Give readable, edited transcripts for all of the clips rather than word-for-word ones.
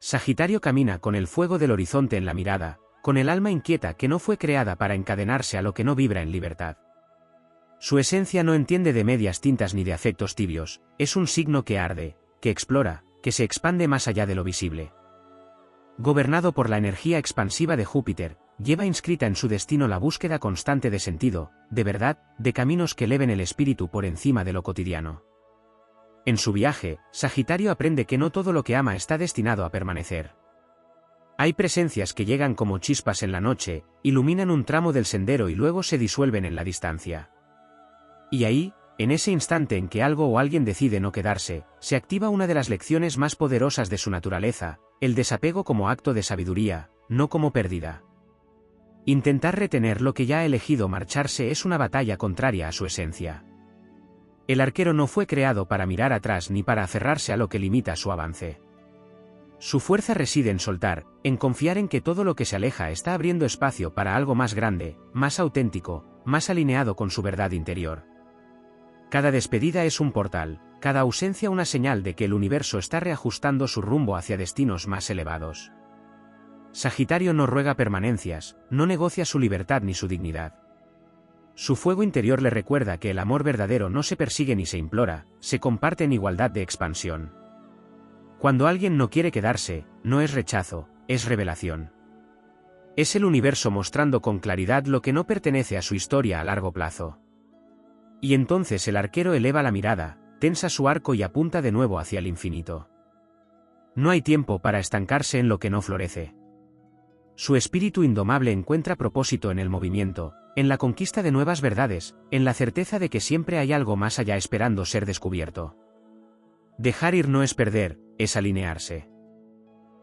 Sagitario camina con el fuego del horizonte en la mirada, con el alma inquieta que no fue creada para encadenarse a lo que no vibra en libertad. Su esencia no entiende de medias tintas ni de afectos tibios, es un signo que arde, que explora, que se expande más allá de lo visible. Gobernado por la energía expansiva de Júpiter, lleva inscrita en su destino la búsqueda constante de sentido, de verdad, de caminos que eleven el espíritu por encima de lo cotidiano. En su viaje, Sagitario aprende que no todo lo que ama está destinado a permanecer. Hay presencias que llegan como chispas en la noche, iluminan un tramo del sendero y luego se disuelven en la distancia. Y ahí, en ese instante en que algo o alguien decide no quedarse, se activa una de las lecciones más poderosas de su naturaleza, el desapego como acto de sabiduría, no como pérdida. Intentar retener lo que ya ha elegido marcharse es una batalla contraria a su esencia. El arquero no fue creado para mirar atrás ni para aferrarse a lo que limita su avance. Su fuerza reside en soltar, en confiar en que todo lo que se aleja está abriendo espacio para algo más grande, más auténtico, más alineado con su verdad interior. Cada despedida es un portal, cada ausencia una señal de que el universo está reajustando su rumbo hacia destinos más elevados. Sagitario no ruega permanencias, no negocia su libertad ni su dignidad. Su fuego interior le recuerda que el amor verdadero no se persigue ni se implora, se comparte en igualdad de expansión. Cuando alguien no quiere quedarse, no es rechazo, es revelación. Es el universo mostrando con claridad lo que no pertenece a su historia a largo plazo. Y entonces el arquero eleva la mirada, tensa su arco y apunta de nuevo hacia el infinito. No hay tiempo para estancarse en lo que no florece. Su espíritu indomable encuentra propósito en el movimiento, en la conquista de nuevas verdades, en la certeza de que siempre hay algo más allá esperando ser descubierto. Dejar ir no es perder, es alinearse.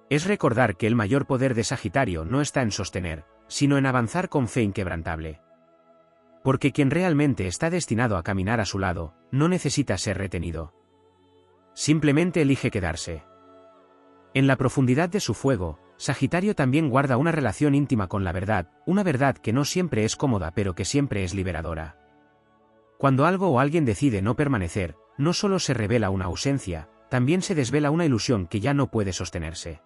Es recordar que el mayor poder de Sagitario no está en sostener, sino en avanzar con fe inquebrantable. Porque quien realmente está destinado a caminar a su lado, no necesita ser retenido. Simplemente elige quedarse. En la profundidad de su fuego, Sagitario también guarda una relación íntima con la verdad, una verdad que no siempre es cómoda pero que siempre es liberadora. Cuando algo o alguien decide no permanecer, no solo se revela una ausencia, también se desvela una ilusión que ya no puede sostenerse.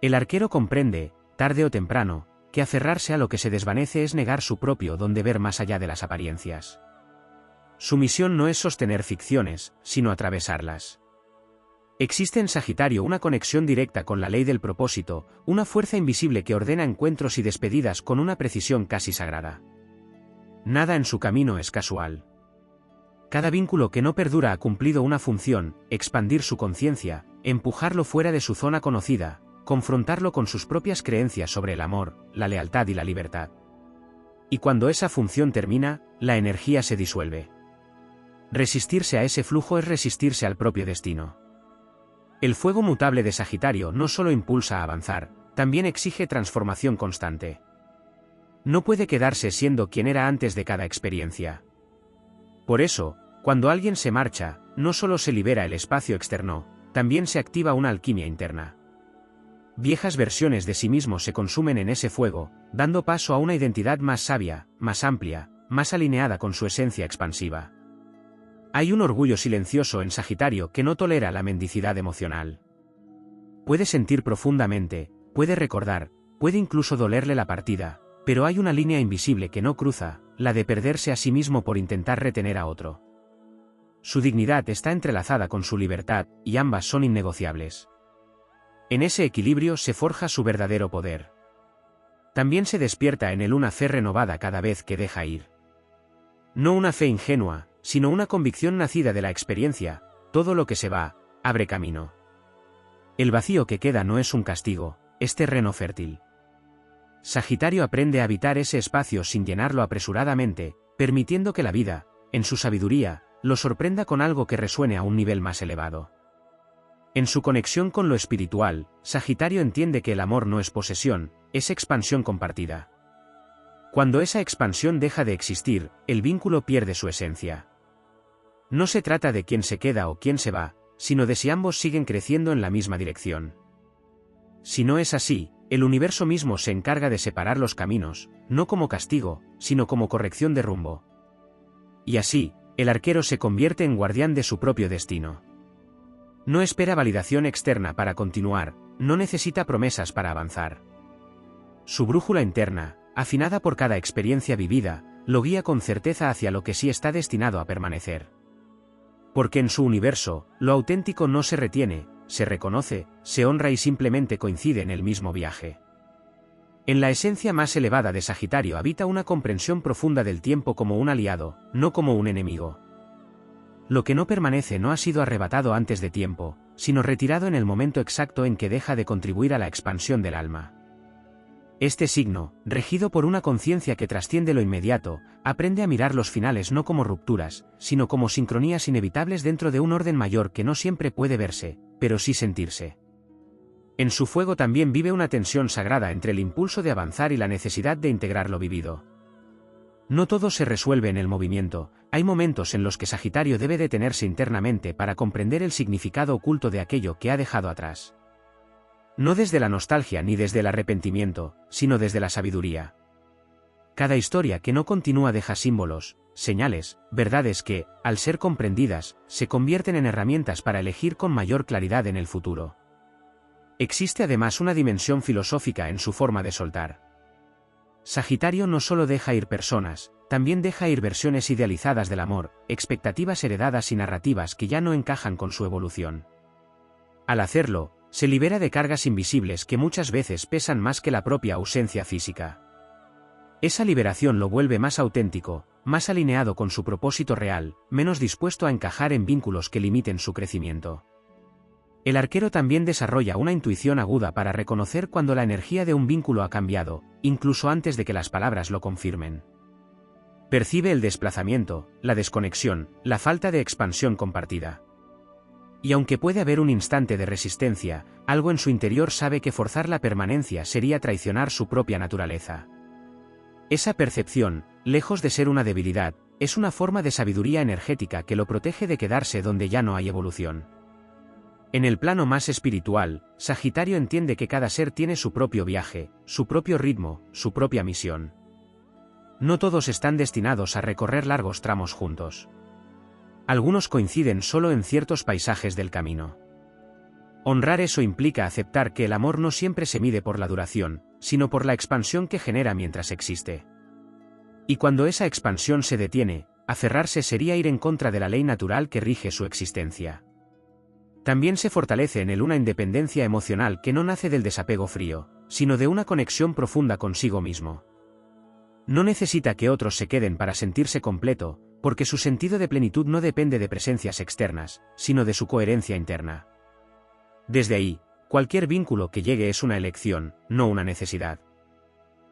El arquero comprende, tarde o temprano, que aferrarse a lo que se desvanece es negar su propio don de ver más allá de las apariencias. Su misión no es sostener ficciones, sino atravesarlas. Existe en Sagitario una conexión directa con la ley del propósito, una fuerza invisible que ordena encuentros y despedidas con una precisión casi sagrada. Nada en su camino es casual. Cada vínculo que no perdura ha cumplido una función: expandir su conciencia, empujarlo fuera de su zona conocida, confrontarlo con sus propias creencias sobre el amor, la lealtad y la libertad. Y cuando esa función termina, la energía se disuelve. Resistirse a ese flujo es resistirse al propio destino. El fuego mutable de Sagitario no solo impulsa a avanzar, también exige transformación constante. No puede quedarse siendo quien era antes de cada experiencia. Por eso, cuando alguien se marcha, no solo se libera el espacio externo, también se activa una alquimia interna. Viejas versiones de sí mismo se consumen en ese fuego, dando paso a una identidad más sabia, más amplia, más alineada con su esencia expansiva. Hay un orgullo silencioso en Sagitario que no tolera la mendicidad emocional. Puede sentir profundamente, puede recordar, puede incluso dolerle la partida, pero hay una línea invisible que no cruza, la de perderse a sí mismo por intentar retener a otro. Su dignidad está entrelazada con su libertad, y ambas son innegociables. En ese equilibrio se forja su verdadero poder. También se despierta en él una fe renovada cada vez que deja ir. No una fe ingenua, sino una convicción nacida de la experiencia: todo lo que se va, abre camino. El vacío que queda no es un castigo, es terreno fértil. Sagitario aprende a habitar ese espacio sin llenarlo apresuradamente, permitiendo que la vida, en su sabiduría, lo sorprenda con algo que resuene a un nivel más elevado. En su conexión con lo espiritual, Sagitario entiende que el amor no es posesión, es expansión compartida. Cuando esa expansión deja de existir, el vínculo pierde su esencia. No se trata de quién se queda o quién se va, sino de si ambos siguen creciendo en la misma dirección. Si no es así, el universo mismo se encarga de separar los caminos, no como castigo, sino como corrección de rumbo. Y así, el arquero se convierte en guardián de su propio destino. No espera validación externa para continuar, no necesita promesas para avanzar. Su brújula interna, afinada por cada experiencia vivida, lo guía con certeza hacia lo que sí está destinado a permanecer. Porque en su universo, lo auténtico no se retiene, se reconoce, se honra y simplemente coincide en el mismo viaje. En la esencia más elevada de Sagitario habita una comprensión profunda del tiempo como un aliado, no como un enemigo. Lo que no permanece no ha sido arrebatado antes de tiempo, sino retirado en el momento exacto en que deja de contribuir a la expansión del alma. Este signo, regido por una conciencia que trasciende lo inmediato, aprende a mirar los finales no como rupturas, sino como sincronías inevitables dentro de un orden mayor que no siempre puede verse, pero sí sentirse. En su fuego también vive una tensión sagrada entre el impulso de avanzar y la necesidad de integrar lo vivido. No todo se resuelve en el movimiento, hay momentos en los que Sagitario debe detenerse internamente para comprender el significado oculto de aquello que ha dejado atrás. No desde la nostalgia ni desde el arrepentimiento, sino desde la sabiduría. Cada historia que no continúa deja símbolos, señales, verdades que, al ser comprendidas, se convierten en herramientas para elegir con mayor claridad en el futuro. Existe además una dimensión filosófica en su forma de soltar. Sagitario no solo deja ir personas, también deja ir versiones idealizadas del amor, expectativas heredadas y narrativas que ya no encajan con su evolución. Al hacerlo, se libera de cargas invisibles que muchas veces pesan más que la propia ausencia física. Esa liberación lo vuelve más auténtico, más alineado con su propósito real, menos dispuesto a encajar en vínculos que limiten su crecimiento. El arquero también desarrolla una intuición aguda para reconocer cuando la energía de un vínculo ha cambiado, incluso antes de que las palabras lo confirmen. Percibe el desplazamiento, la desconexión, la falta de expansión compartida. Y aunque puede haber un instante de resistencia, algo en su interior sabe que forzar la permanencia sería traicionar su propia naturaleza. Esa percepción, lejos de ser una debilidad, es una forma de sabiduría energética que lo protege de quedarse donde ya no hay evolución. En el plano más espiritual, Sagitario entiende que cada ser tiene su propio viaje, su propio ritmo, su propia misión. No todos están destinados a recorrer largos tramos juntos. Algunos coinciden solo en ciertos paisajes del camino. Honrar eso implica aceptar que el amor no siempre se mide por la duración, sino por la expansión que genera mientras existe. Y cuando esa expansión se detiene, aferrarse sería ir en contra de la ley natural que rige su existencia. También se fortalece en él una independencia emocional que no nace del desapego frío, sino de una conexión profunda consigo mismo. No necesita que otros se queden para sentirse completo, porque su sentido de plenitud no depende de presencias externas, sino de su coherencia interna. Desde ahí, cualquier vínculo que llegue es una elección, no una necesidad.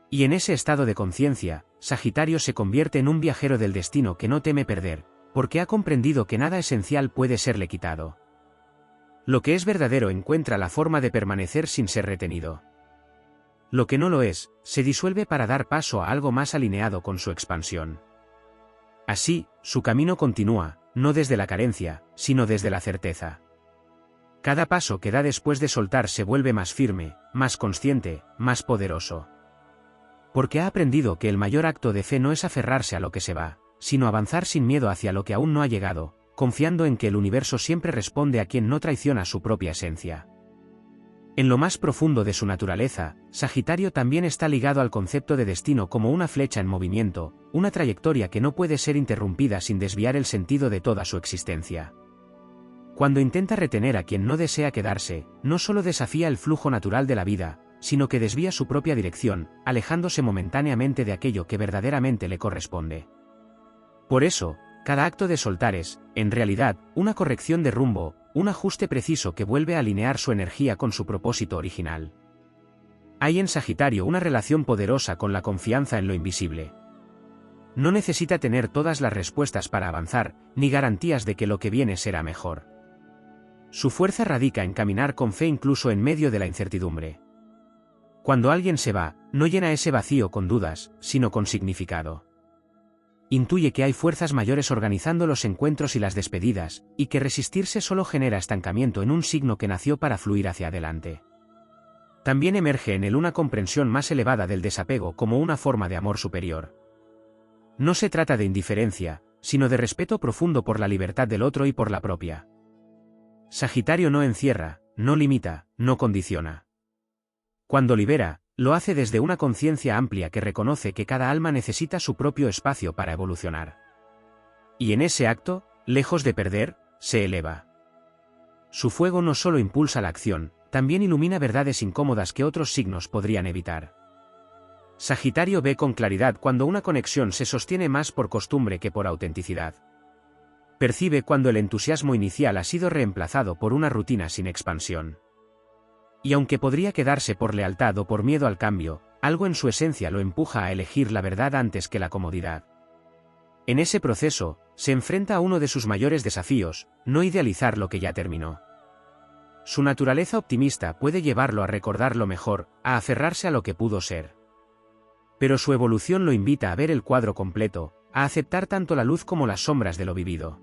Y en ese estado de conciencia, Sagitario se convierte en un viajero del destino que no teme perder, porque ha comprendido que nada esencial puede serle quitado. Lo que es verdadero encuentra la forma de permanecer sin ser retenido. Lo que no lo es, se disuelve para dar paso a algo más alineado con su expansión. Así, su camino continúa, no desde la carencia, sino desde la certeza. Cada paso que da después de soltar se vuelve más firme, más consciente, más poderoso. Porque ha aprendido que el mayor acto de fe no es aferrarse a lo que se va, sino avanzar sin miedo hacia lo que aún no ha llegado, confiando en que el universo siempre responde a quien no traiciona su propia esencia. En lo más profundo de su naturaleza, Sagitario también está ligado al concepto de destino como una flecha en movimiento, una trayectoria que no puede ser interrumpida sin desviar el sentido de toda su existencia. Cuando intenta retener a quien no desea quedarse, no solo desafía el flujo natural de la vida, sino que desvía su propia dirección, alejándose momentáneamente de aquello que verdaderamente le corresponde. Por eso, cada acto de soltar es, en realidad, una corrección de rumbo, un ajuste preciso que vuelve a alinear su energía con su propósito original. Hay en Sagitario una relación poderosa con la confianza en lo invisible. No necesita tener todas las respuestas para avanzar, ni garantías de que lo que viene será mejor. Su fuerza radica en caminar con fe incluso en medio de la incertidumbre. Cuando alguien se va, no llena ese vacío con dudas, sino con significado. Intuye que hay fuerzas mayores organizando los encuentros y las despedidas, y que resistirse solo genera estancamiento en un signo que nació para fluir hacia adelante. También emerge en él una comprensión más elevada del desapego como una forma de amor superior. No se trata de indiferencia, sino de respeto profundo por la libertad del otro y por la propia. Sagitario no encierra, no limita, no condiciona. Cuando libera, lo hace desde una conciencia amplia que reconoce que cada alma necesita su propio espacio para evolucionar. Y en ese acto, lejos de perder, se eleva. Su fuego no solo impulsa la acción, también ilumina verdades incómodas que otros signos podrían evitar. Sagitario ve con claridad cuando una conexión se sostiene más por costumbre que por autenticidad. Percibe cuando el entusiasmo inicial ha sido reemplazado por una rutina sin expansión. Y aunque podría quedarse por lealtad o por miedo al cambio, algo en su esencia lo empuja a elegir la verdad antes que la comodidad. En ese proceso, se enfrenta a uno de sus mayores desafíos, no idealizar lo que ya terminó. Su naturaleza optimista puede llevarlo a recordar lo mejor, a aferrarse a lo que pudo ser. Pero su evolución lo invita a ver el cuadro completo, a aceptar tanto la luz como las sombras de lo vivido.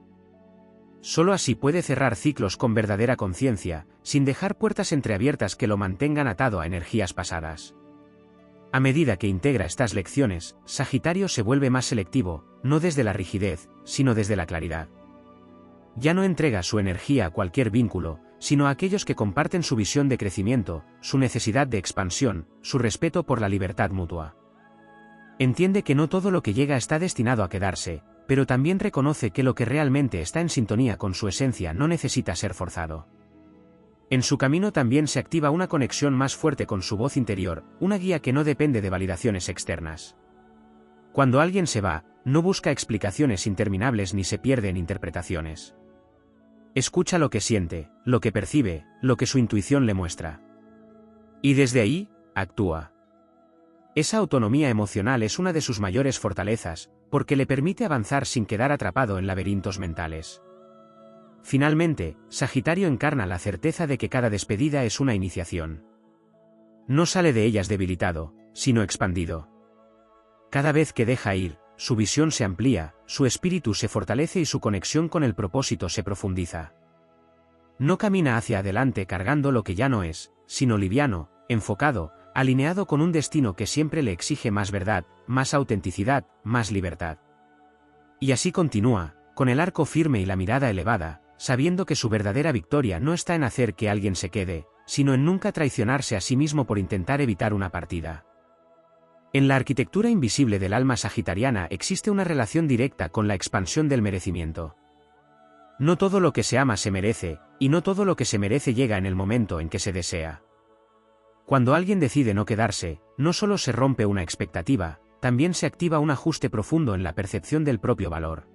Solo así puede cerrar ciclos con verdadera conciencia, sin dejar puertas entreabiertas que lo mantengan atado a energías pasadas. A medida que integra estas lecciones, Sagitario se vuelve más selectivo, no desde la rigidez, sino desde la claridad. Ya no entrega su energía a cualquier vínculo, sino a aquellos que comparten su visión de crecimiento, su necesidad de expansión, su respeto por la libertad mutua. Entiende que no todo lo que llega está destinado a quedarse, pero también reconoce que lo que realmente está en sintonía con su esencia no necesita ser forzado. En su camino también se activa una conexión más fuerte con su voz interior, una guía que no depende de validaciones externas. Cuando alguien se va, no busca explicaciones interminables ni se pierde en interpretaciones. Escucha lo que siente, lo que percibe, lo que su intuición le muestra. Y desde ahí, actúa. Esa autonomía emocional es una de sus mayores fortalezas, porque le permite avanzar sin quedar atrapado en laberintos mentales. Finalmente, Sagitario encarna la certeza de que cada despedida es una iniciación. No sale de ellas debilitado, sino expandido. Cada vez que deja ir, su visión se amplía, su espíritu se fortalece y su conexión con el propósito se profundiza. No camina hacia adelante cargando lo que ya no es, sino liviano, enfocado, alineado con un destino que siempre le exige más verdad, más autenticidad, más libertad. Y así continúa, con el arco firme y la mirada elevada, sabiendo que su verdadera victoria no está en hacer que alguien se quede, sino en nunca traicionarse a sí mismo por intentar evitar una partida. En la arquitectura invisible del alma sagitariana existe una relación directa con la expansión del merecimiento. No todo lo que se ama se merece, y no todo lo que se merece llega en el momento en que se desea. Cuando alguien decide no quedarse, no solo se rompe una expectativa, también se activa un ajuste profundo en la percepción del propio valor.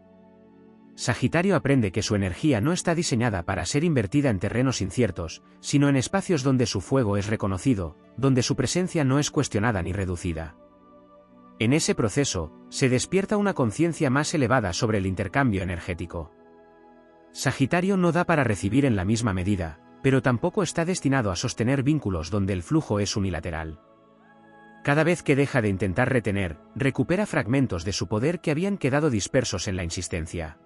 Sagitario aprende que su energía no está diseñada para ser invertida en terrenos inciertos, sino en espacios donde su fuego es reconocido, donde su presencia no es cuestionada ni reducida. En ese proceso, se despierta una conciencia más elevada sobre el intercambio energético. Sagitario no da para recibir en la misma medida, pero tampoco está destinado a sostener vínculos donde el flujo es unilateral. Cada vez que deja de intentar retener, recupera fragmentos de su poder que habían quedado dispersos en la insistencia.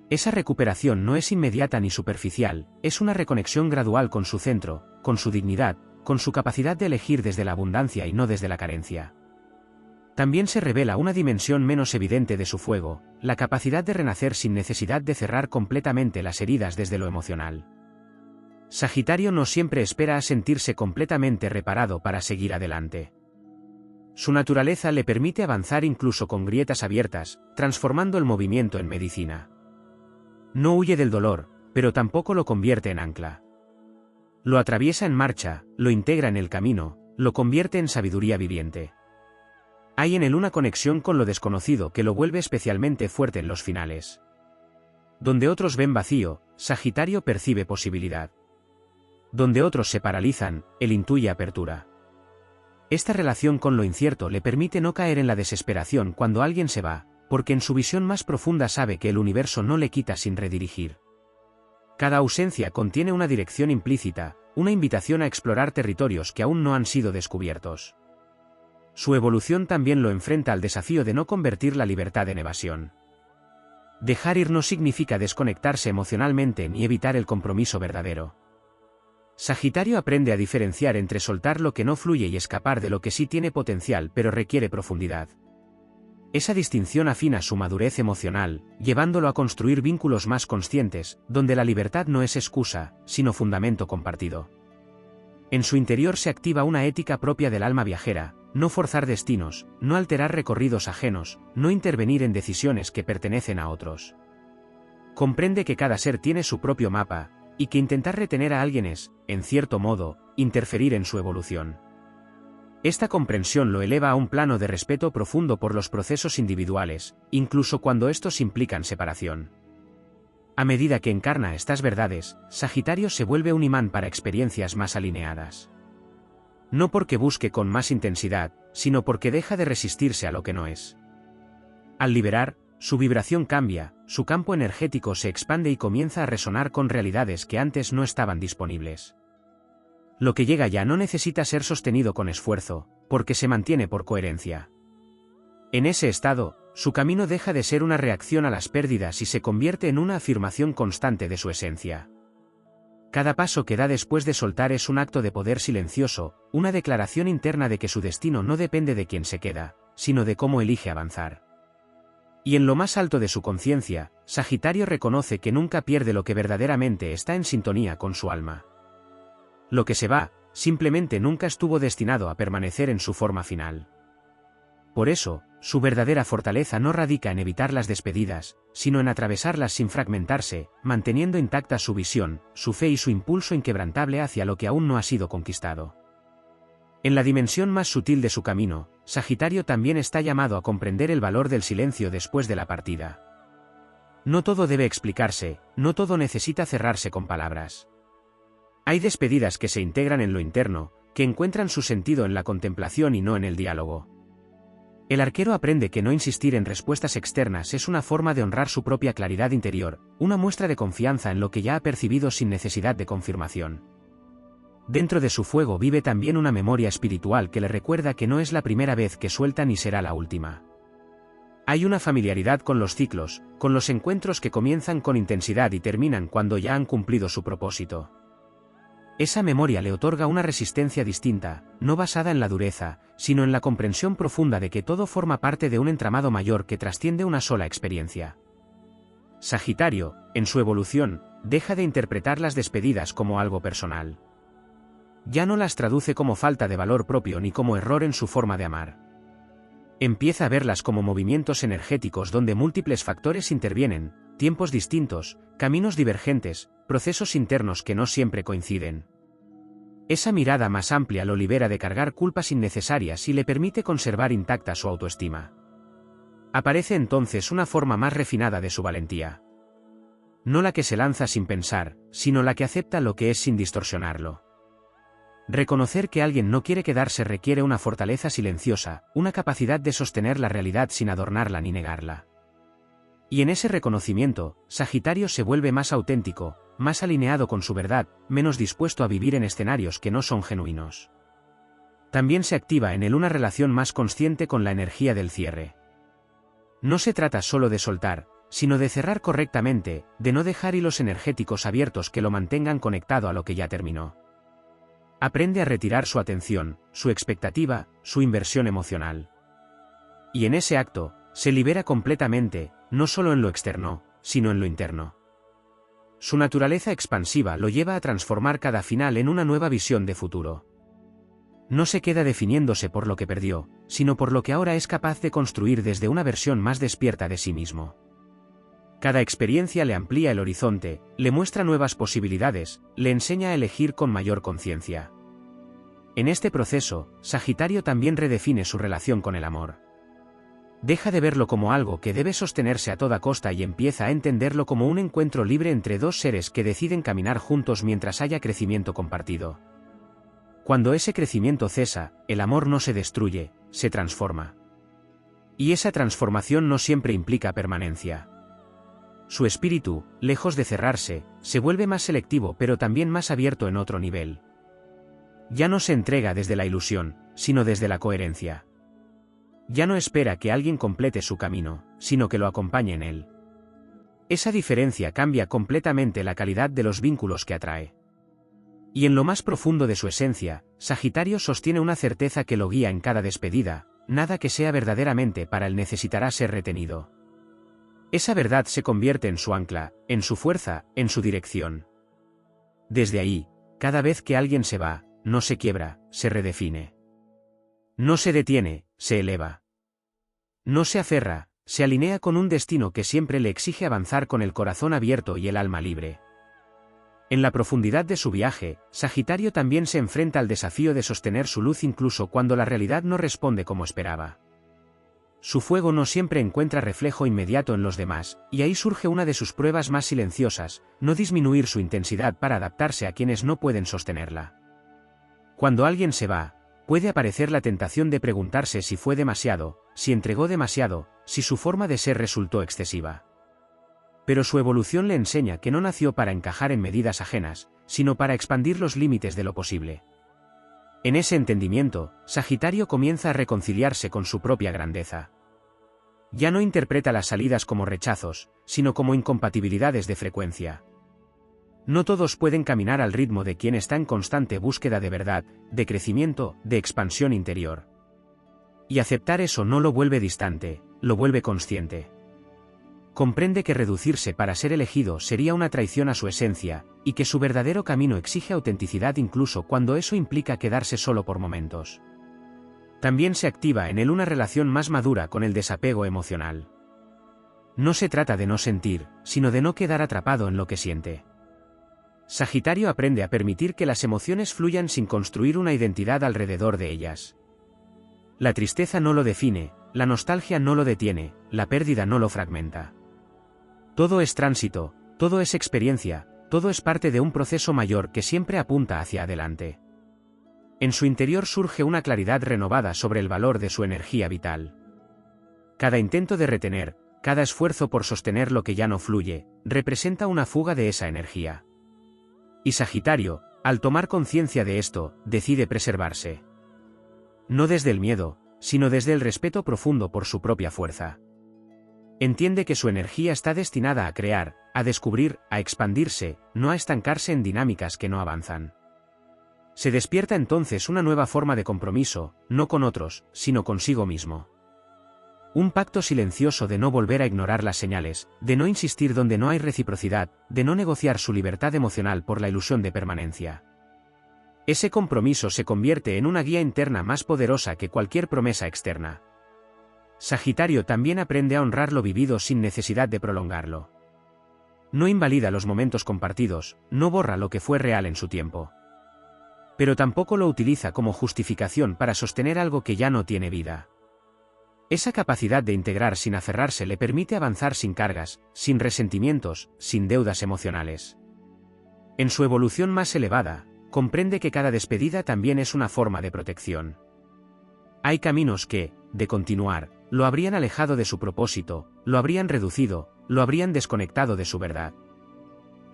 Esa recuperación no es inmediata ni superficial, es una reconexión gradual con su centro, con su dignidad, con su capacidad de elegir desde la abundancia y no desde la carencia. También se revela una dimensión menos evidente de su fuego, la capacidad de renacer sin necesidad de cerrar completamente las heridas desde lo emocional. Sagitario no siempre espera a sentirse completamente reparado para seguir adelante. Su naturaleza le permite avanzar incluso con grietas abiertas, transformando el movimiento en medicina. No huye del dolor, pero tampoco lo convierte en ancla. Lo atraviesa en marcha, lo integra en el camino, lo convierte en sabiduría viviente. Hay en él una conexión con lo desconocido que lo vuelve especialmente fuerte en los finales. Donde otros ven vacío, Sagitario percibe posibilidad. Donde otros se paralizan, él intuye apertura. Esta relación con lo incierto le permite no caer en la desesperación cuando alguien se va, porque en su visión más profunda sabe que el universo no le quita sin redirigir. Cada ausencia contiene una dirección implícita, una invitación a explorar territorios que aún no han sido descubiertos. Su evolución también lo enfrenta al desafío de no convertir la libertad en evasión. Dejar ir no significa desconectarse emocionalmente ni evitar el compromiso verdadero. Sagitario aprende a diferenciar entre soltar lo que no fluye y escapar de lo que sí tiene potencial pero requiere profundidad. Esa distinción afina su madurez emocional, llevándolo a construir vínculos más conscientes, donde la libertad no es excusa, sino fundamento compartido. En su interior se activa una ética propia del alma viajera: no forzar destinos, no alterar recorridos ajenos, no intervenir en decisiones que pertenecen a otros. Comprende que cada ser tiene su propio mapa, y que intentar retener a alguien es, en cierto modo, interferir en su evolución. Esta comprensión lo eleva a un plano de respeto profundo por los procesos individuales, incluso cuando estos implican separación. A medida que encarna estas verdades, Sagitario se vuelve un imán para experiencias más alineadas. No porque busque con más intensidad, sino porque deja de resistirse a lo que no es. Al liberar, su vibración cambia, su campo energético se expande y comienza a resonar con realidades que antes no estaban disponibles. Lo que llega ya no necesita ser sostenido con esfuerzo, porque se mantiene por coherencia. En ese estado, su camino deja de ser una reacción a las pérdidas y se convierte en una afirmación constante de su esencia. Cada paso que da después de soltar es un acto de poder silencioso, una declaración interna de que su destino no depende de quién se queda, sino de cómo elige avanzar. Y en lo más alto de su conciencia, Sagitario reconoce que nunca pierde lo que verdaderamente está en sintonía con su alma. Lo que se va, simplemente nunca estuvo destinado a permanecer en su forma final. Por eso, su verdadera fortaleza no radica en evitar las despedidas, sino en atravesarlas sin fragmentarse, manteniendo intacta su visión, su fe y su impulso inquebrantable hacia lo que aún no ha sido conquistado. En la dimensión más sutil de su camino, Sagitario también está llamado a comprender el valor del silencio después de la partida. No todo debe explicarse, no todo necesita cerrarse con palabras. Hay despedidas que se integran en lo interno, que encuentran su sentido en la contemplación y no en el diálogo. El arquero aprende que no insistir en respuestas externas es una forma de honrar su propia claridad interior, una muestra de confianza en lo que ya ha percibido sin necesidad de confirmación. Dentro de su fuego vive también una memoria espiritual que le recuerda que no es la primera vez que suelta ni será la última. Hay una familiaridad con los ciclos, con los encuentros que comienzan con intensidad y terminan cuando ya han cumplido su propósito. Esa memoria le otorga una resistencia distinta, no basada en la dureza, sino en la comprensión profunda de que todo forma parte de un entramado mayor que trasciende una sola experiencia. Sagitario, en su evolución, deja de interpretar las despedidas como algo personal. Ya no las traduce como falta de valor propio ni como error en su forma de amar. Empieza a verlas como movimientos energéticos donde múltiples factores intervienen, tiempos distintos, caminos divergentes, procesos internos que no siempre coinciden. Esa mirada más amplia lo libera de cargar culpas innecesarias y le permite conservar intacta su autoestima. Aparece entonces una forma más refinada de su valentía. No la que se lanza sin pensar, sino la que acepta lo que es sin distorsionarlo. Reconocer que alguien no quiere quedarse requiere una fortaleza silenciosa, una capacidad de sostener la realidad sin adornarla ni negarla. Y en ese reconocimiento, Sagitario se vuelve más auténtico, más alineado con su verdad, menos dispuesto a vivir en escenarios que no son genuinos. También se activa en él una relación más consciente con la energía del cierre. No se trata solo de soltar, sino de cerrar correctamente, de no dejar hilos energéticos abiertos que lo mantengan conectado a lo que ya terminó. Aprende a retirar su atención, su expectativa, su inversión emocional. Y en ese acto, se libera completamente, no solo en lo externo, sino en lo interno. Su naturaleza expansiva lo lleva a transformar cada final en una nueva visión de futuro. No se queda definiéndose por lo que perdió, sino por lo que ahora es capaz de construir desde una versión más despierta de sí mismo. Cada experiencia le amplía el horizonte, le muestra nuevas posibilidades, le enseña a elegir con mayor conciencia. En este proceso, Sagitario también redefine su relación con el amor. Deja de verlo como algo que debe sostenerse a toda costa y empieza a entenderlo como un encuentro libre entre dos seres que deciden caminar juntos mientras haya crecimiento compartido. Cuando ese crecimiento cesa, el amor no se destruye, se transforma. Y esa transformación no siempre implica permanencia. Su espíritu, lejos de cerrarse, se vuelve más selectivo pero también más abierto en otro nivel. Ya no se entrega desde la ilusión, sino desde la coherencia. Ya no espera que alguien complete su camino, sino que lo acompañe en él. Esa diferencia cambia completamente la calidad de los vínculos que atrae. Y en lo más profundo de su esencia, Sagitario sostiene una certeza que lo guía en cada despedida, nada que sea verdaderamente para él necesitará ser retenido. Esa verdad se convierte en su ancla, en su fuerza, en su dirección. Desde ahí, cada vez que alguien se va, no se quiebra, se redefine. No se detiene, se eleva. No se aferra, se alinea con un destino que siempre le exige avanzar con el corazón abierto y el alma libre. En la profundidad de su viaje, Sagitario también se enfrenta al desafío de sostener su luz incluso cuando la realidad no responde como esperaba. Su fuego no siempre encuentra reflejo inmediato en los demás, y ahí surge una de sus pruebas más silenciosas: no disminuir su intensidad para adaptarse a quienes no pueden sostenerla. Cuando alguien se va, puede aparecer la tentación de preguntarse si fue demasiado, si entregó demasiado, si su forma de ser resultó excesiva. Pero su evolución le enseña que no nació para encajar en medidas ajenas, sino para expandir los límites de lo posible. En ese entendimiento, Sagitario comienza a reconciliarse con su propia grandeza. Ya no interpreta las salidas como rechazos, sino como incompatibilidades de frecuencia. No todos pueden caminar al ritmo de quien está en constante búsqueda de verdad, de crecimiento, de expansión interior. Y aceptar eso no lo vuelve distante, lo vuelve consciente. Comprende que reducirse para ser elegido sería una traición a su esencia, y que su verdadero camino exige autenticidad incluso cuando eso implica quedarse solo por momentos. También se activa en él una relación más madura con el desapego emocional. No se trata de no sentir, sino de no quedar atrapado en lo que siente. Sagitario aprende a permitir que las emociones fluyan sin construir una identidad alrededor de ellas. La tristeza no lo define, la nostalgia no lo detiene, la pérdida no lo fragmenta. Todo es tránsito, todo es experiencia, todo es parte de un proceso mayor que siempre apunta hacia adelante. En su interior surge una claridad renovada sobre el valor de su energía vital. Cada intento de retener, cada esfuerzo por sostener lo que ya no fluye, representa una fuga de esa energía. Y Sagitario, al tomar conciencia de esto, decide preservarse. No desde el miedo, sino desde el respeto profundo por su propia fuerza. Entiende que su energía está destinada a crear, a descubrir, a expandirse, no a estancarse en dinámicas que no avanzan. Se despierta entonces una nueva forma de compromiso, no con otros, sino consigo mismo. Un pacto silencioso de no volver a ignorar las señales, de no insistir donde no hay reciprocidad, de no negociar su libertad emocional por la ilusión de permanencia. Ese compromiso se convierte en una guía interna más poderosa que cualquier promesa externa. Sagitario también aprende a honrar lo vivido sin necesidad de prolongarlo. No invalida los momentos compartidos, no borra lo que fue real en su tiempo. Pero tampoco lo utiliza como justificación para sostener algo que ya no tiene vida. Esa capacidad de integrar sin aferrarse le permite avanzar sin cargas, sin resentimientos, sin deudas emocionales. En su evolución más elevada, comprende que cada despedida también es una forma de protección. Hay caminos que, de continuar, lo habrían alejado de su propósito, lo habrían reducido, lo habrían desconectado de su verdad.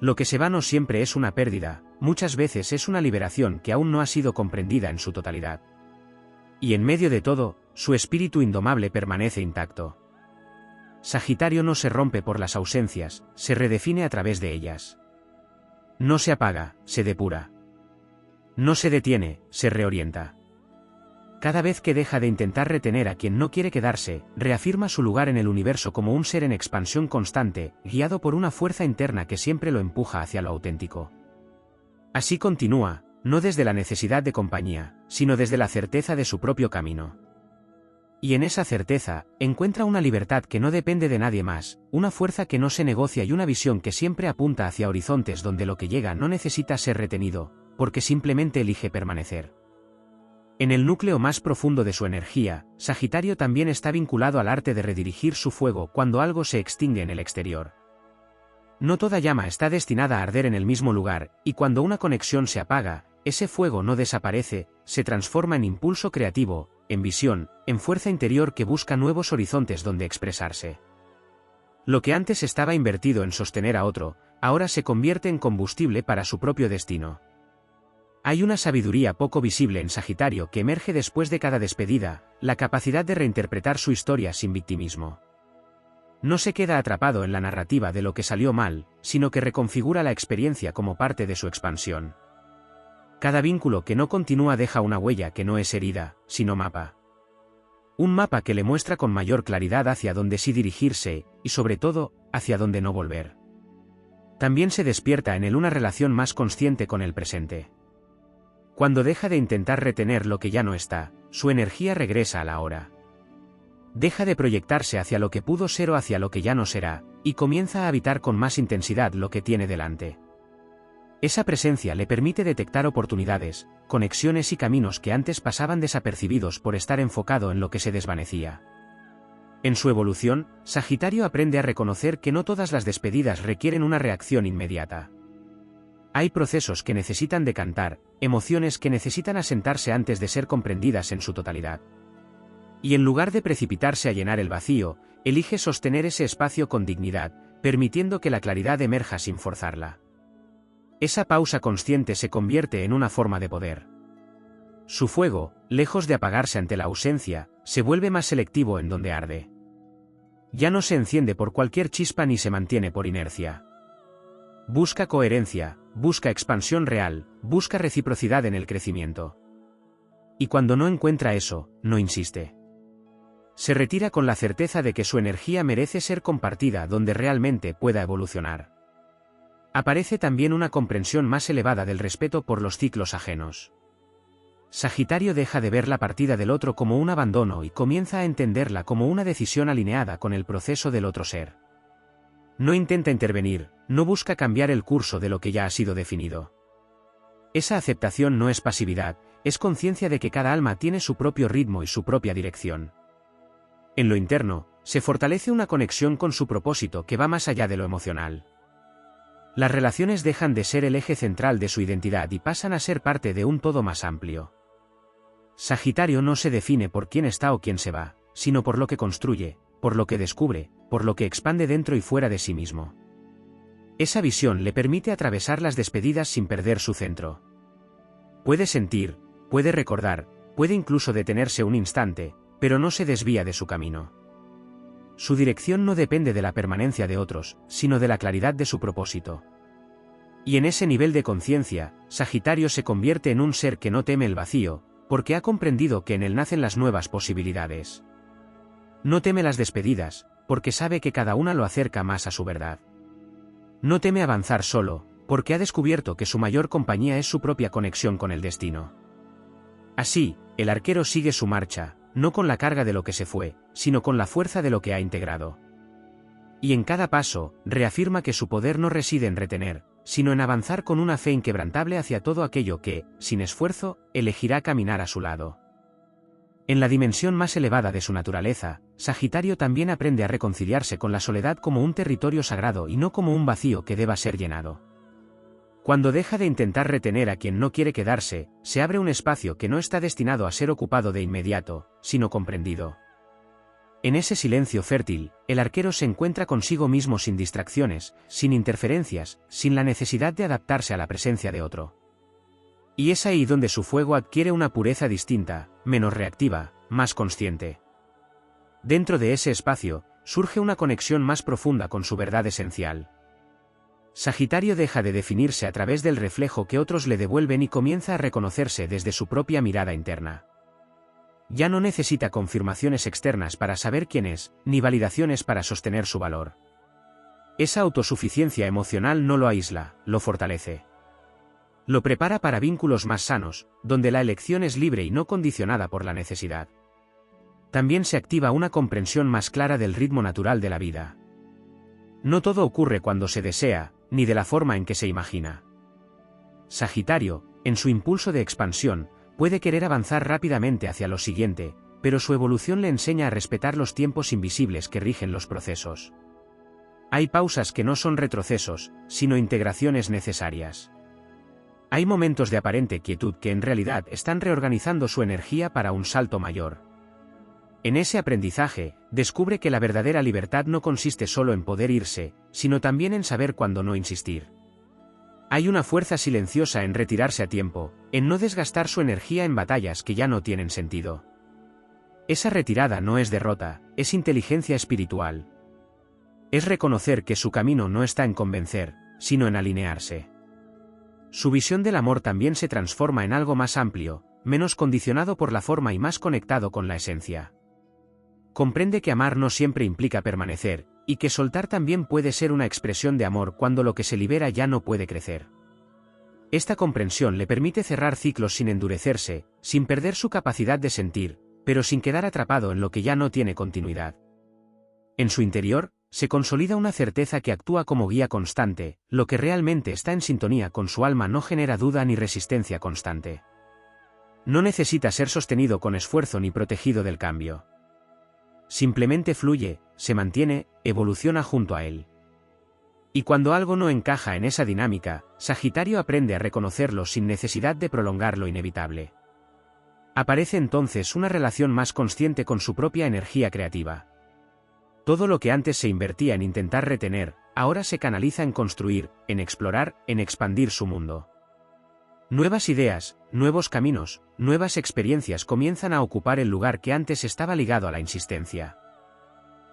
Lo que se va no siempre es una pérdida, muchas veces es una liberación que aún no ha sido comprendida en su totalidad. Y en medio de todo, su espíritu indomable permanece intacto. Sagitario no se rompe por las ausencias, se redefine a través de ellas. No se apaga, se depura. No se detiene, se reorienta. Cada vez que deja de intentar retener a quien no quiere quedarse, reafirma su lugar en el universo como un ser en expansión constante, guiado por una fuerza interna que siempre lo empuja hacia lo auténtico. Así continúa, no desde la necesidad de compañía, sino desde la certeza de su propio camino. Y en esa certeza, encuentra una libertad que no depende de nadie más, una fuerza que no se negocia y una visión que siempre apunta hacia horizontes donde lo que llega no necesita ser retenido, porque simplemente elige permanecer. En el núcleo más profundo de su energía, Sagitario también está vinculado al arte de redirigir su fuego cuando algo se extingue en el exterior. No toda llama está destinada a arder en el mismo lugar, y cuando una conexión se apaga, ese fuego no desaparece, se transforma en impulso creativo, en visión, en fuerza interior que busca nuevos horizontes donde expresarse. Lo que antes estaba invertido en sostener a otro, ahora se convierte en combustible para su propio destino. Hay una sabiduría poco visible en Sagitario que emerge después de cada despedida, la capacidad de reinterpretar su historia sin victimismo. No se queda atrapado en la narrativa de lo que salió mal, sino que reconfigura la experiencia como parte de su expansión. Cada vínculo que no continúa deja una huella que no es herida, sino mapa. Un mapa que le muestra con mayor claridad hacia dónde sí dirigirse, y sobre todo, hacia dónde no volver. También se despierta en él una relación más consciente con el presente. Cuando deja de intentar retener lo que ya no está, su energía regresa a la hora. Deja de proyectarse hacia lo que pudo ser o hacia lo que ya no será, y comienza a habitar con más intensidad lo que tiene delante. Esa presencia le permite detectar oportunidades, conexiones y caminos que antes pasaban desapercibidos por estar enfocado en lo que se desvanecía. En su evolución, Sagitario aprende a reconocer que no todas las despedidas requieren una reacción inmediata. Hay procesos que necesitan decantar, emociones que necesitan asentarse antes de ser comprendidas en su totalidad. Y en lugar de precipitarse a llenar el vacío, elige sostener ese espacio con dignidad, permitiendo que la claridad emerja sin forzarla. Esa pausa consciente se convierte en una forma de poder. Su fuego, lejos de apagarse ante la ausencia, se vuelve más selectivo en donde arde. Ya no se enciende por cualquier chispa ni se mantiene por inercia. Busca coherencia, busca expansión real, busca reciprocidad en el crecimiento. Y cuando no encuentra eso, no insiste. Se retira con la certeza de que su energía merece ser compartida donde realmente pueda evolucionar. Aparece también una comprensión más elevada del respeto por los ciclos ajenos. Sagitario deja de ver la partida del otro como un abandono y comienza a entenderla como una decisión alineada con el proceso del otro ser. No intenta intervenir, no busca cambiar el curso de lo que ya ha sido definido. Esa aceptación no es pasividad, es conciencia de que cada alma tiene su propio ritmo y su propia dirección. En lo interno, se fortalece una conexión con su propósito que va más allá de lo emocional. Las relaciones dejan de ser el eje central de su identidad y pasan a ser parte de un todo más amplio. Sagitario no se define por quién está o quién se va, sino por lo que construye, por lo que descubre, por lo que expande dentro y fuera de sí mismo. Esa visión le permite atravesar las despedidas sin perder su centro. Puede sentir, puede recordar, puede incluso detenerse un instante, pero no se desvía de su camino. Su dirección no depende de la permanencia de otros, sino de la claridad de su propósito. Y en ese nivel de conciencia, Sagitario se convierte en un ser que no teme el vacío, porque ha comprendido que en él nacen las nuevas posibilidades. No teme las despedidas, porque sabe que cada una lo acerca más a su verdad. No teme avanzar solo, porque ha descubierto que su mayor compañía es su propia conexión con el destino. Así, el arquero sigue su marcha, no con la carga de lo que se fue, sino con la fuerza de lo que ha integrado. Y en cada paso, reafirma que su poder no reside en retener, sino en avanzar con una fe inquebrantable hacia todo aquello que, sin esfuerzo, elegirá caminar a su lado. En la dimensión más elevada de su naturaleza, Sagitario también aprende a reconciliarse con la soledad como un territorio sagrado y no como un vacío que deba ser llenado. Cuando deja de intentar retener a quien no quiere quedarse, se abre un espacio que no está destinado a ser ocupado de inmediato, sino comprendido. En ese silencio fértil, el arquero se encuentra consigo mismo sin distracciones, sin interferencias, sin la necesidad de adaptarse a la presencia de otro. Y es ahí donde su fuego adquiere una pureza distinta, menos reactiva, más consciente. Dentro de ese espacio, surge una conexión más profunda con su verdad esencial. Sagitario deja de definirse a través del reflejo que otros le devuelven y comienza a reconocerse desde su propia mirada interna. Ya no necesita confirmaciones externas para saber quién es, ni validaciones para sostener su valor. Esa autosuficiencia emocional no lo aísla, lo fortalece. Lo prepara para vínculos más sanos, donde la elección es libre y no condicionada por la necesidad. También se activa una comprensión más clara del ritmo natural de la vida. No todo ocurre cuando se desea, ni de la forma en que se imagina. Sagitario, en su impulso de expansión, puede querer avanzar rápidamente hacia lo siguiente, pero su evolución le enseña a respetar los tiempos invisibles que rigen los procesos. Hay pausas que no son retrocesos, sino integraciones necesarias. Hay momentos de aparente quietud que en realidad están reorganizando su energía para un salto mayor. En ese aprendizaje, descubre que la verdadera libertad no consiste solo en poder irse, sino también en saber cuándo no insistir. Hay una fuerza silenciosa en retirarse a tiempo, en no desgastar su energía en batallas que ya no tienen sentido. Esa retirada no es derrota, es inteligencia espiritual. Es reconocer que su camino no está en convencer, sino en alinearse. Su visión del amor también se transforma en algo más amplio, menos condicionado por la forma y más conectado con la esencia. comprende que amar no siempre implica permanecer, y que soltar también puede ser una expresión de amor cuando lo que se libera ya no puede crecer. Esta comprensión le permite cerrar ciclos sin endurecerse, sin perder su capacidad de sentir, pero sin quedar atrapado en lo que ya no tiene continuidad. En su interior, se consolida una certeza que actúa como guía constante, lo que realmente está en sintonía con su alma no genera duda ni resistencia constante. No necesita ser sostenido con esfuerzo ni protegido del cambio. Simplemente fluye, se mantiene, evoluciona junto a él. Y cuando algo no encaja en esa dinámica, Sagitario aprende a reconocerlo sin necesidad de prolongar lo inevitable. Aparece entonces una relación más consciente con su propia energía creativa. Todo lo que antes se invertía en intentar retener, ahora se canaliza en construir, en explorar, en expandir su mundo. Nuevas ideas, nuevos caminos, nuevas experiencias comienzan a ocupar el lugar que antes estaba ligado a la insistencia.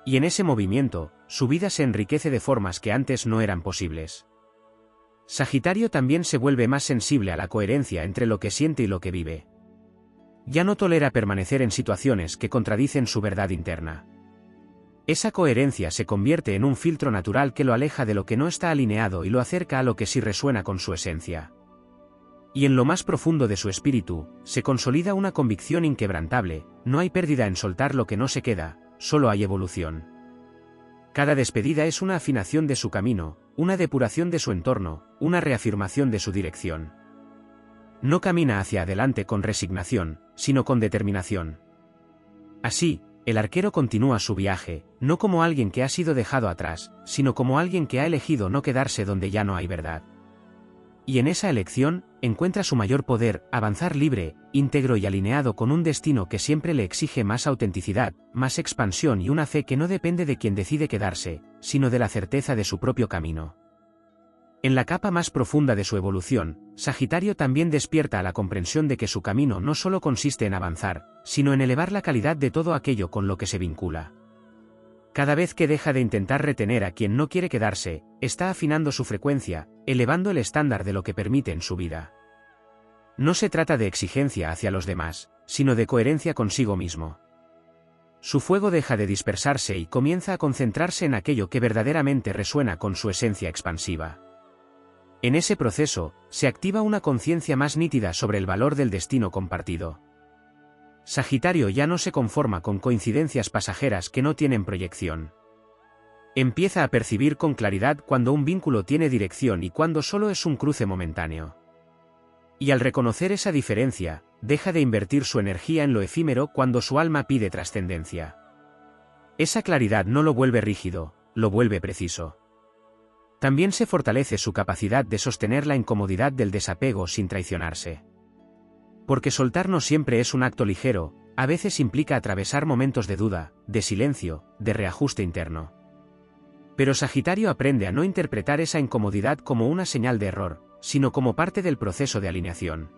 Y en ese movimiento, su vida se enriquece de formas que antes no eran posibles. Sagitario también se vuelve más sensible a la coherencia entre lo que siente y lo que vive. Ya no tolera permanecer en situaciones que contradicen su verdad interna. Esa coherencia se convierte en un filtro natural que lo aleja de lo que no está alineado y lo acerca a lo que sí resuena con su esencia. Y en lo más profundo de su espíritu, se consolida una convicción inquebrantable: no hay pérdida en soltar lo que no se queda, solo hay evolución. Cada despedida es una afinación de su camino, una depuración de su entorno, una reafirmación de su dirección. No camina hacia adelante con resignación, sino con determinación. Así, el arquero continúa su viaje, no como alguien que ha sido dejado atrás, sino como alguien que ha elegido no quedarse donde ya no hay verdad. Y en esa elección, encuentra su mayor poder: avanzar libre, íntegro y alineado con un destino que siempre le exige más autenticidad, más expansión y una fe que no depende de quien decide quedarse, sino de la certeza de su propio camino. En la capa más profunda de su evolución, Sagitario también despierta a la comprensión de que su camino no solo consiste en avanzar, sino en elevar la calidad de todo aquello con lo que se vincula. Cada vez que deja de intentar retener a quien no quiere quedarse, está afinando su frecuencia, elevando el estándar de lo que permite en su vida. No se trata de exigencia hacia los demás, sino de coherencia consigo mismo. Su fuego deja de dispersarse y comienza a concentrarse en aquello que verdaderamente resuena con su esencia expansiva. En ese proceso, se activa una conciencia más nítida sobre el valor del destino compartido. Sagitario ya no se conforma con coincidencias pasajeras que no tienen proyección. Empieza a percibir con claridad cuando un vínculo tiene dirección y cuando solo es un cruce momentáneo. Y al reconocer esa diferencia, deja de invertir su energía en lo efímero cuando su alma pide trascendencia. Esa claridad no lo vuelve rígido, lo vuelve preciso. También se fortalece su capacidad de sostener la incomodidad del desapego sin traicionarse. Porque soltar no siempre es un acto ligero, a veces implica atravesar momentos de duda, de silencio, de reajuste interno. Pero Sagitario aprende a no interpretar esa incomodidad como una señal de error, sino como parte del proceso de alineación.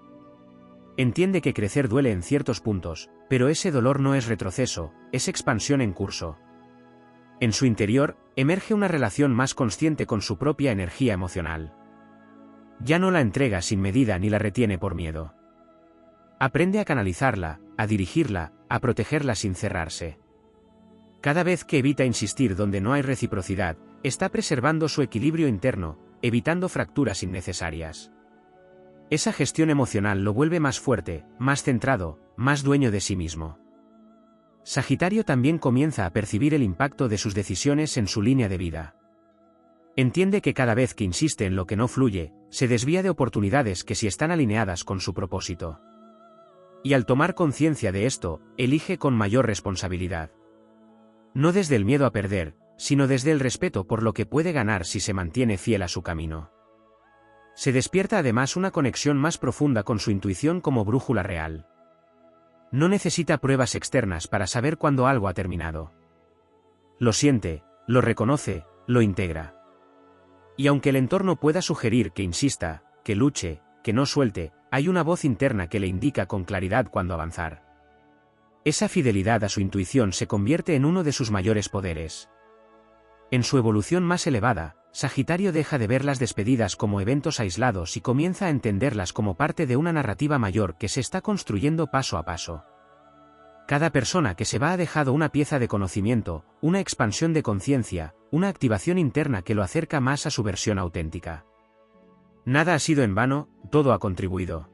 Entiende que crecer duele en ciertos puntos, pero ese dolor no es retroceso, es expansión en curso. En su interior, emerge una relación más consciente con su propia energía emocional. Ya no la entrega sin medida ni la retiene por miedo. Aprende a canalizarla, a dirigirla, a protegerla sin cerrarse. Cada vez que evita insistir donde no hay reciprocidad, está preservando su equilibrio interno, evitando fracturas innecesarias. Esa gestión emocional lo vuelve más fuerte, más centrado, más dueño de sí mismo. Sagitario también comienza a percibir el impacto de sus decisiones en su línea de vida. Entiende que cada vez que insiste en lo que no fluye, se desvía de oportunidades que sí están alineadas con su propósito. Y al tomar conciencia de esto, elige con mayor responsabilidad. No desde el miedo a perder, sino desde el respeto por lo que puede ganar si se mantiene fiel a su camino. Se despierta además una conexión más profunda con su intuición como brújula real. No necesita pruebas externas para saber cuándo algo ha terminado. Lo siente, lo reconoce, lo integra. Y aunque el entorno pueda sugerir que insista, que luche, que no suelte, hay una voz interna que le indica con claridad cuándo avanzar. Esa fidelidad a su intuición se convierte en uno de sus mayores poderes. En su evolución más elevada, Sagitario deja de ver las despedidas como eventos aislados y comienza a entenderlas como parte de una narrativa mayor que se está construyendo paso a paso. Cada persona que se va ha dejado una pieza de conocimiento, una expansión de conciencia, una activación interna que lo acerca más a su versión auténtica. Nada ha sido en vano, todo ha contribuido.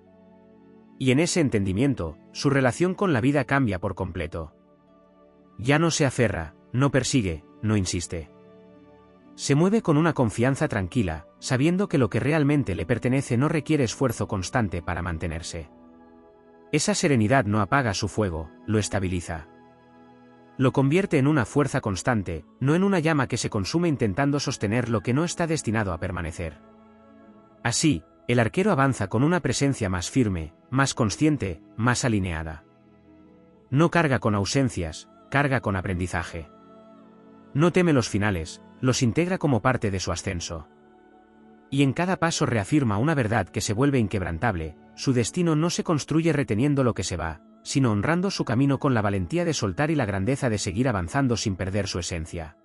Y en ese entendimiento, su relación con la vida cambia por completo. Ya no se aferra, no persigue, no insiste. Se mueve con una confianza tranquila, sabiendo que lo que realmente le pertenece no requiere esfuerzo constante para mantenerse. Esa serenidad no apaga su fuego, lo estabiliza. Lo convierte en una fuerza constante, no en una llama que se consume intentando sostener lo que no está destinado a permanecer. Así, el arquero avanza con una presencia más firme, más consciente, más alineada. No carga con ausencias, carga con aprendizaje. No teme los finales, los integra como parte de su ascenso. Y en cada paso reafirma una verdad que se vuelve inquebrantable: su destino no se construye reteniendo lo que se va, sino honrando su camino con la valentía de soltar y la grandeza de seguir avanzando sin perder su esencia.